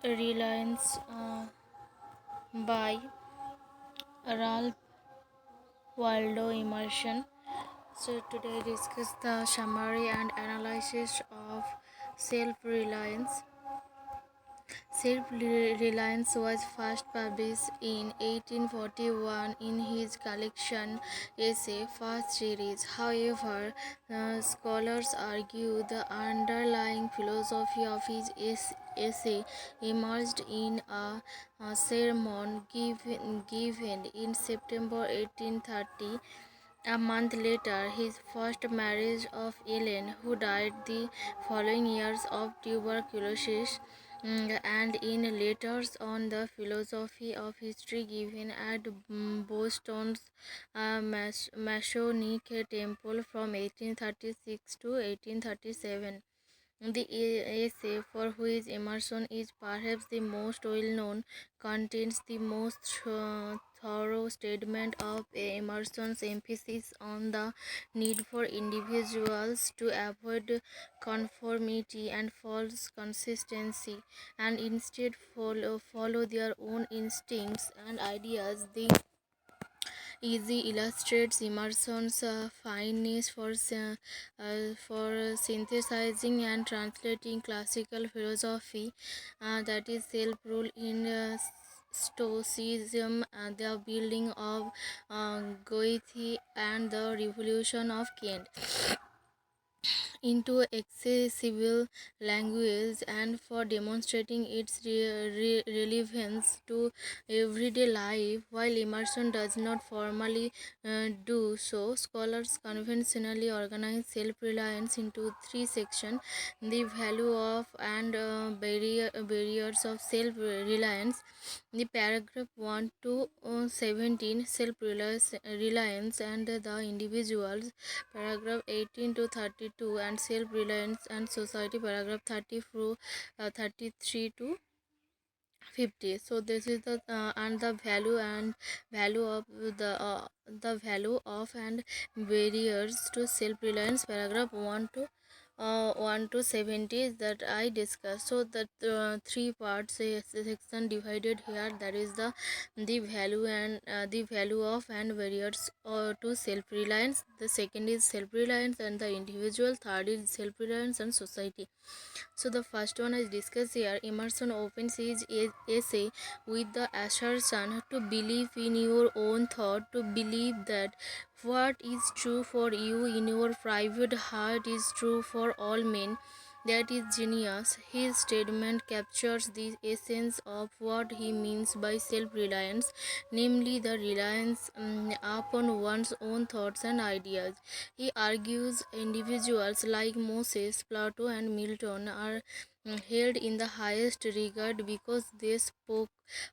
Reliance by Ralph Waldo Emerson. So today discuss the summary and analysis of self-reliance. Self-Reliance was first published in 1841 in his collection Essay First Series. However, scholars argue the underlying philosophy of his essay emerged in a sermon given in September 1830. A month later, his first marriage of Ellen, who died the following years of tuberculosis, and in letters on the philosophy of history given at Boston's Masonic Temple from 1836 to 1837. The essay, for which Emerson is perhaps the most well known, contains the most thorough statement of Emerson's emphasis on the need for individuals to avoid conformity and false consistency and instead follow their own instincts and ideas. The Easy illustrates Emerson's fineness for synthesizing and translating classical philosophy, that is self-rule in Stoicism, the building of Goethe, and the revolution of Kant into accessible language, and for demonstrating its relevance to everyday life. While Emerson does not formally do so, scholars conventionally organize self-reliance into three sections: the value of and barriers of self-reliance. The paragraph 1 to 17, self-reliance and the individuals, paragraph 18 to 32, and self-reliance and society, paragraph 30 through 33 to 50. So this is the and the value of the value of and barriers to self-reliance, paragraph 1 to 70, that I discussed. So that three parts section divided here, that is the value and the value of and barriers to self-reliance. The second is self-reliance and the individual. Third is self-reliance and society. So the first one is discussed here. Emerson opens his essay with the assertion to believe in your own thought, to believe that what is true for you in your private heart is true for all men. That is genius. His statement captures the essence of what he means by self-reliance, namely the reliance upon one's own thoughts and ideas. He argues individuals like Moses, Plato, and Milton are held in the highest regard because they spoke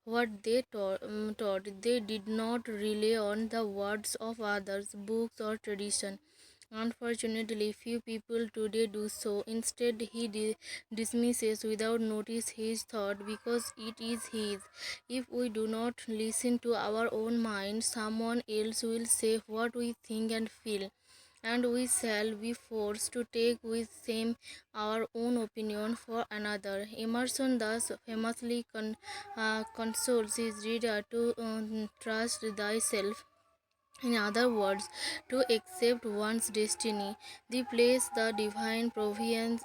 what they taught. They did not rely on the words of others, books, or tradition. Unfortunately, few people today do so. Instead, he dismisses without notice his thought because it is his. If we do not listen to our own mind, someone else will say what we think and feel, and we shall be forced to take with shame our own opinion for another. Emerson thus famously consoles his reader to trust thyself. In other words, to accept one's destiny, the place the divine providence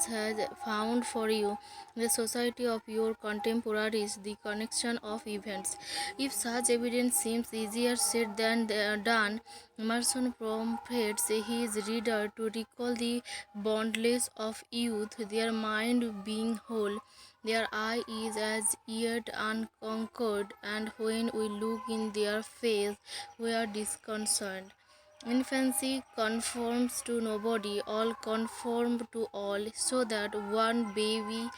has found for you, the society of your contemporaries, the connection of events. If such evidence seems easier said than done, Emerson prompts his reader to recall the boundless of youth, their mind being whole, their eye is as yet unconquered, and when we look in their face, we are disconcerted. Infancy conforms to nobody, all conform to all, so that one baby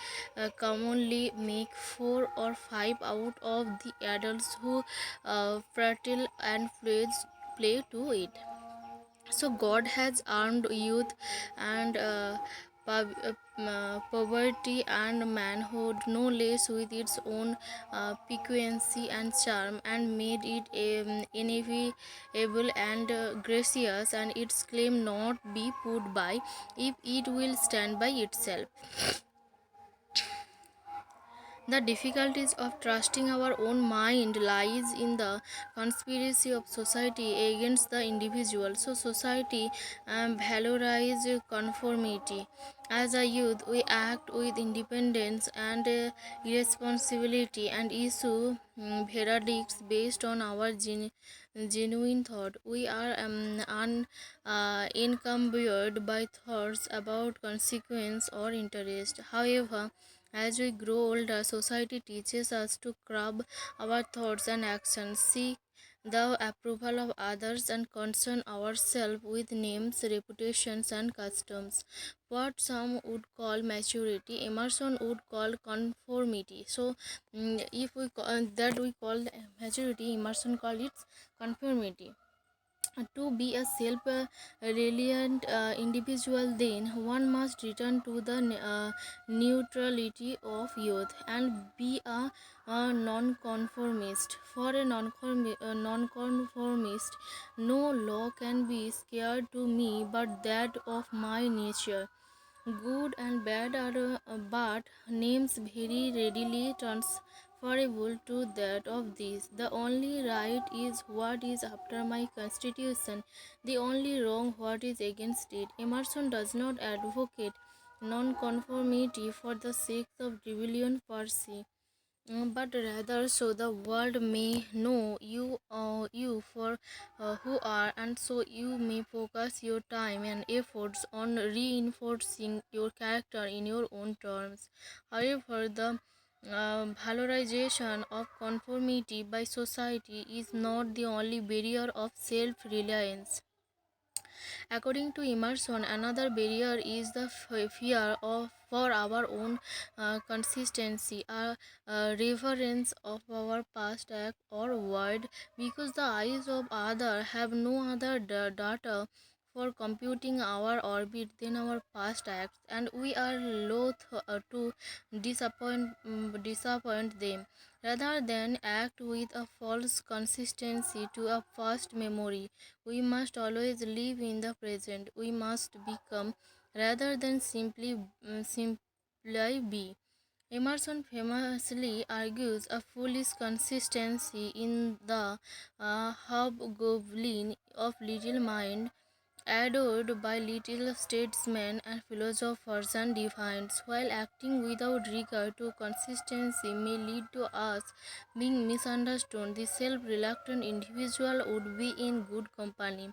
commonly make 4 or 5 out of the adults who prattle and play to it. So God has armed youth and poverty and manhood no less with its own piquancy and charm, and made it inevitable and gracious, and its claim not be put by if it will stand by itself. The difficulties of trusting our own mind lies in the conspiracy of society against the individual. So society valorizes conformity. As a youth, we act with independence and irresponsibility and issue verdicts based on our genuine thought. We are encumbered by thoughts about consequence or interest. However, as we grow older, society teaches us to curb our thoughts and actions, seek the approval of others, and concern ourselves with names, reputations, and customs. What some would call maturity, Emerson would call conformity. So, if we call, that we call maturity, Emerson called it conformity. To be a self reliant individual, then one must return to the neutrality of youth and be a nonconformist. For a nonconformist, no law can be scared to me but that of my nature. Good and bad are but names very readily transferable to that of these. The only right is what is after my constitution, the only wrong what is against it. Emerson does not advocate nonconformity for the sake of rebellion per se, but rather so the world may know you for who are, and so you may focus your time and efforts on reinforcing your character in your own terms. However, the valorization of conformity by society is not the only barrier of self-reliance. According to Emerson, another barrier is the fear of for our own consistency, a reverence of our past act or word, because the eyes of other have no other data for computing our orbit than our past acts, and we are loath to disappoint them. Rather than act with a false consistency to a past memory, we must always live in the present. We must become rather than simply be. Emerson famously argues a foolish consistency in the hobgoblin of little mind, adored by little statesmen and philosophers and divines, while acting without regard to consistency may lead to us being misunderstood. The self-reluctant individual would be in good company.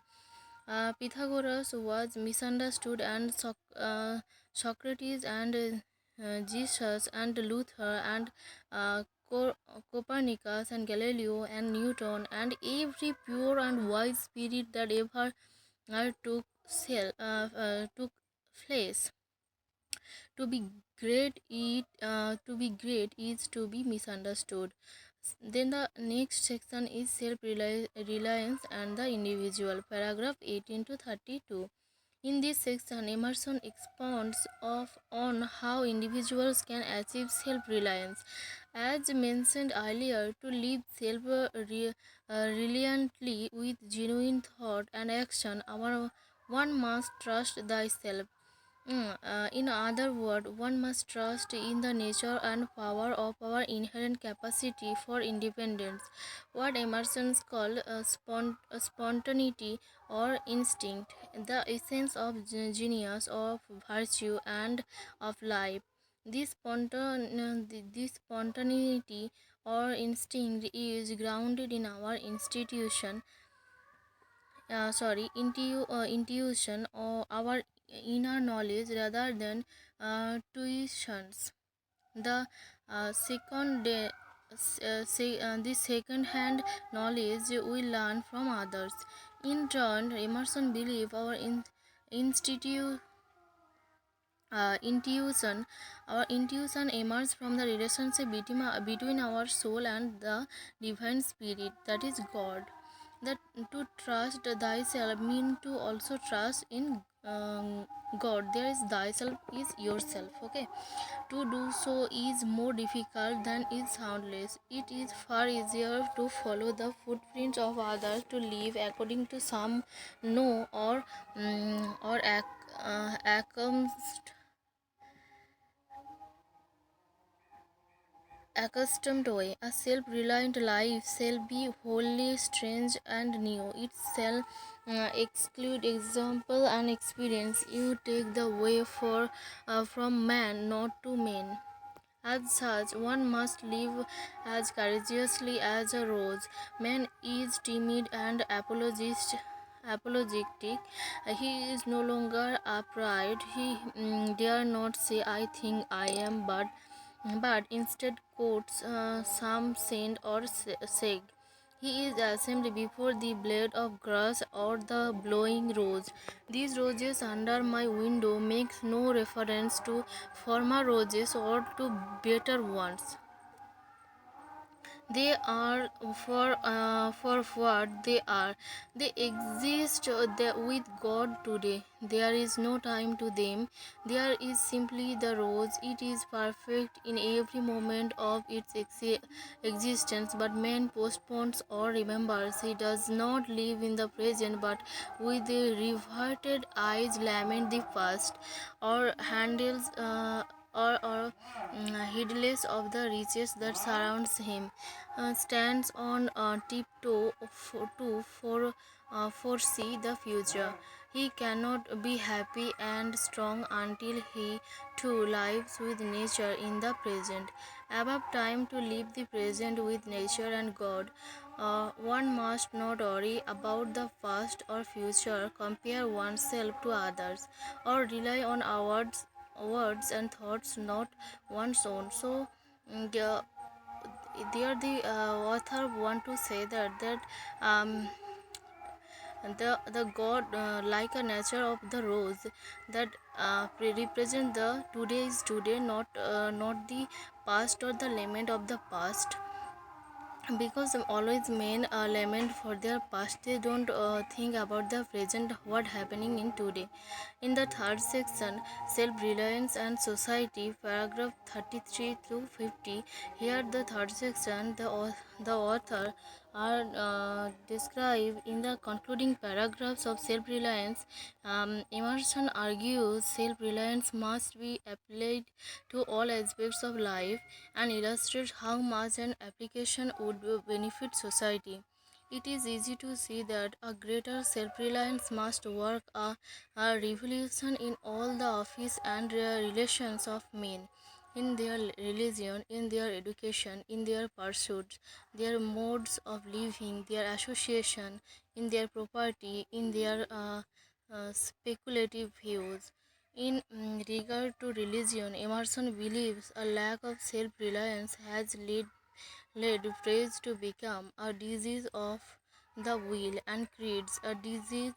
Pythagoras was misunderstood, and Socrates and Jesus and Luther and uh, Copernicus and Galileo and Newton and every pure and wise spirit that ever took place. To be to be great is to be misunderstood. Then the next section is self-reliance and the individual, paragraph 18 to 32. In this section, Emerson expounds on how individuals can achieve self-reliance. As mentioned earlier, to live reliantly with genuine thought and action, one must trust thyself. In other words, one must trust in the nature and power of our inherent capacity for independence, what Emerson called spontaneity or instinct, the essence of genius, of virtue, and of life. This spontaneity or instinct is grounded in our intuition or our inner knowledge rather than tuitions. The the second hand knowledge we learn from others. In turn, Emerson believed our institute intuition. Our intuition emerges from the relationship between our soul and the divine spirit, that is God. That to trust thyself mean to also trust in God. There is thyself is yourself. Okay, to do so is more difficult than it soundless. It is far easier to follow the footprints of others, to live according to some know or accustomed accustomed way. A self reliant life shall be wholly strange and new. It shall exclude example and experience. You take the way from man, not to men. As such, one must live as courageously as a rose. Man is timid and apologetic. He is no longer upright. He dare not say, "I think I am," but instead quotes some saint or sage. He is ashamed before the blade of grass or the blowing rose. These roses under my window makes no reference to former roses or to better ones. They are for what they are. They exist with God today. There is no time to them. There is simply the rose. It is perfect in every moment of its existence, but man postpones or remembers. He does not live in the present, but with a reverted eyes lament the past, or handles heedless of the riches that surrounds him, stands on tiptoe to foresee the future. He cannot be happy and strong until he too lives with nature in the present. Above time to live the present with nature and God. One must not worry about the past or future, compare oneself to others, or rely on our words and thoughts, not one's own. So, the there the author want to say that um, the god like a nature of the rose that represent the today is today, not the past or the lament of the past, because always men lament for their past. They don't think about the present, what happening in today. In the third section, self-reliance and society, paragraph 33 to 50, here the third section, the author are described in the concluding paragraphs of self-reliance. Emerson argues self-reliance must be applied to all aspects of life and illustrates how much an application would benefit society. It is easy to see that a greater self-reliance must work a revolution in all the office and relations of men, in their religion, in their education, in their pursuits, their modes of living, their association, in their property, in their speculative views. In regard to religion, Emerson believes a lack of self-reliance has led praise to become a disease of the will and creates a disease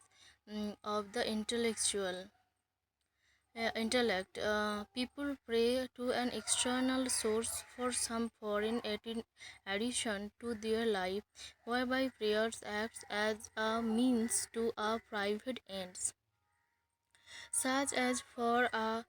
of the intellect. People pray to an external source for some foreign addition to their life, whereby prayers acts as a means to a private ends, such as for a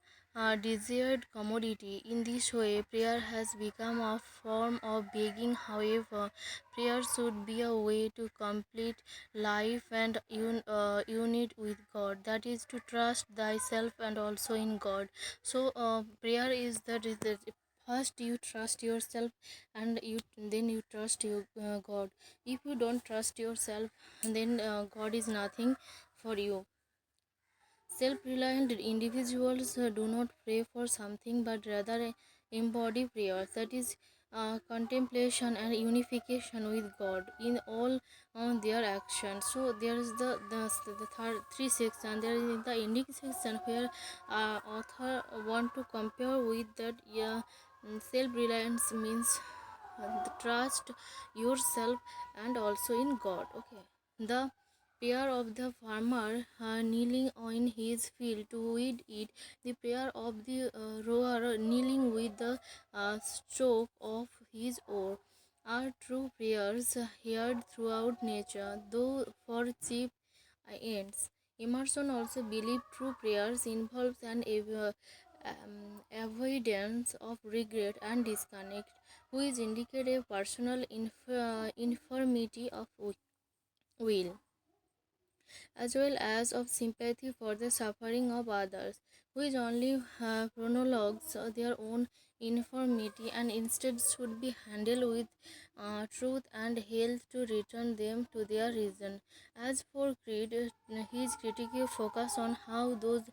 desired commodity. In this way, prayer has become a form of begging. However, prayer should be a way to complete life and unite with God. That is to trust thyself and also in God. So, prayer is that first you trust yourself, and then you trust your God. If you don't trust yourself, then God is nothing for you. Self-reliant individuals do not pray for something but rather embody prayers, that is, contemplation and unification with God in all their actions. So there is the third three section. There is the ending section where author want to compare with that. Yeah, self-reliance means trust yourself and also in God. Okay, the prayer of the farmer kneeling on his field to weed it, the prayer of the rower kneeling with the stroke of his oar, are true prayers heard throughout nature, though for cheap ends. Emerson also believed true prayers involves an avoidance of regret and disconnect, which indicate a personal infirmity of will, as well as of sympathy for the suffering of others. which only chronologues their own infirmity and instead should be handled with truth and health to return them to their reason. As for creed, his critical focus on how those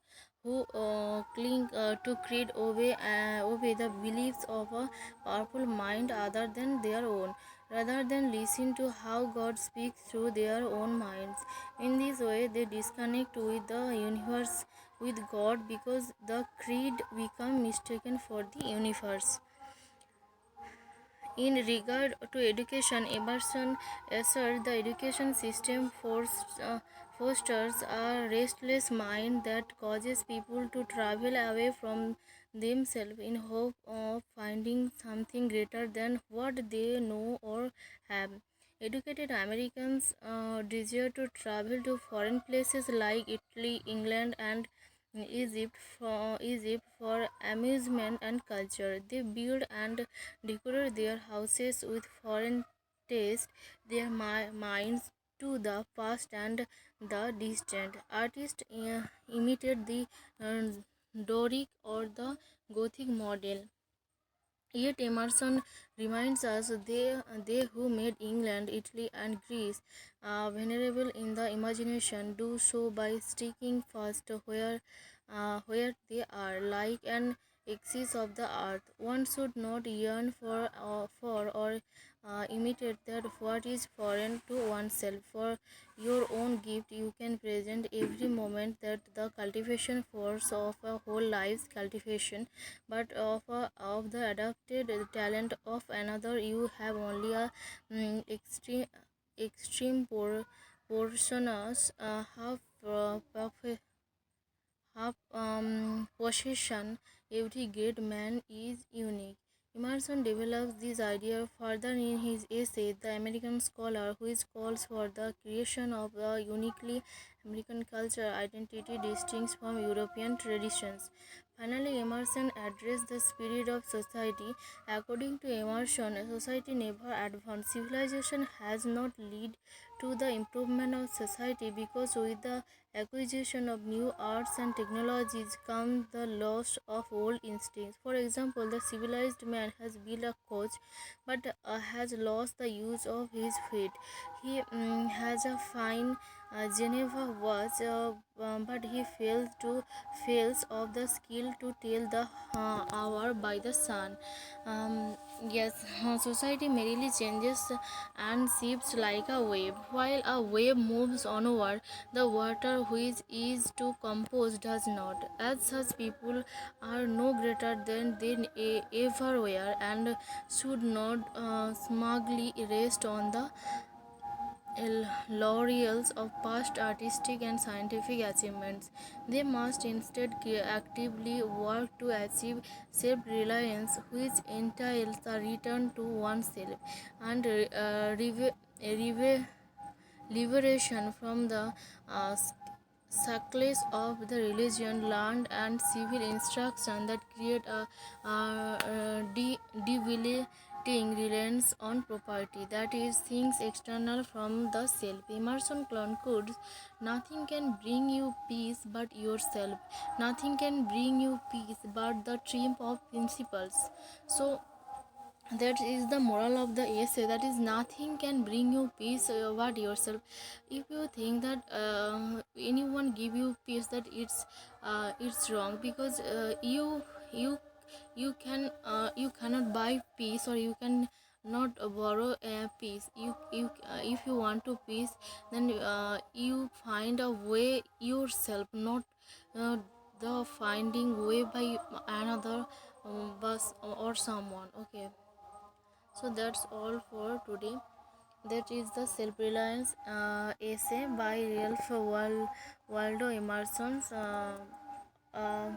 who cling to creed obey the beliefs of a powerful mind other than their own, rather than listen to how God speaks through their own minds. In this way, they disconnect with the universe, with God, because the creed become mistaken for the universe. In regard to education, Emerson asserts the education system fosters a restless mind that causes people to travel away from themselves in hope of finding something greater than what they know or have. Educated Americans desire to travel to foreign places like Italy, England, and Egypt for amusement and culture. They build and decorate their houses with foreign taste, their minds to the past and the distant. Artists imitate the uh, Doric or the Gothic model. Yet Emerson reminds us they who made England, Italy, and Greece venerable in the imagination do so by sticking fast where they are, like an axis of the earth. One should not yearn for or imitate that what is foreign to oneself. For your own gift, you can present every moment that the cultivation force of a whole life's cultivation, but of the adapted talent of another, you have only a extreme portions half possession. Every great man is unique. Emerson develops this idea further in his essay, The American Scholar, which calls for the creation of a uniquely American culture identity distinct from European traditions. Finally, Emerson addressed the spirit of society. According to Emerson, society never advanced. Civilization has not led to the improvement of society because with the acquisition of new arts and technologies comes the loss of old instincts. For example, the civilized man has built a coach but has lost the use of his feet. He has a fine Geneva watch, but he fails of the skill to tell the hour by the sun. Um, yes, society merely changes and shifts like a wave. While a wave moves onward, the water which is to compose does not. As such, people are no greater than they ever were and should not smugly rest on the laurels of past artistic and scientific achievements. They must instead actively work to achieve self-reliance, which entails a return to oneself and liberation from the uh, shackles of the religion, land, and civil instruction that create a debilitating reliance on property, that is, things external from the self. Emerson concludes, nothing can bring you peace but yourself. Nothing can bring you peace but the triumph of principles. So, that is the moral of the essay, that is nothing can bring you peace but yourself. If you think that anyone give you peace, that it's wrong, because you you cannot buy peace, or you can not borrow peace. You if you want to peace, then you find a way yourself, not uh, the finding way by another bus or someone. Okay, so that's all for today. That is the self-reliance essay by Waldo Emerson. Uh,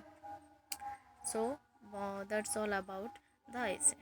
so that's all about the essay.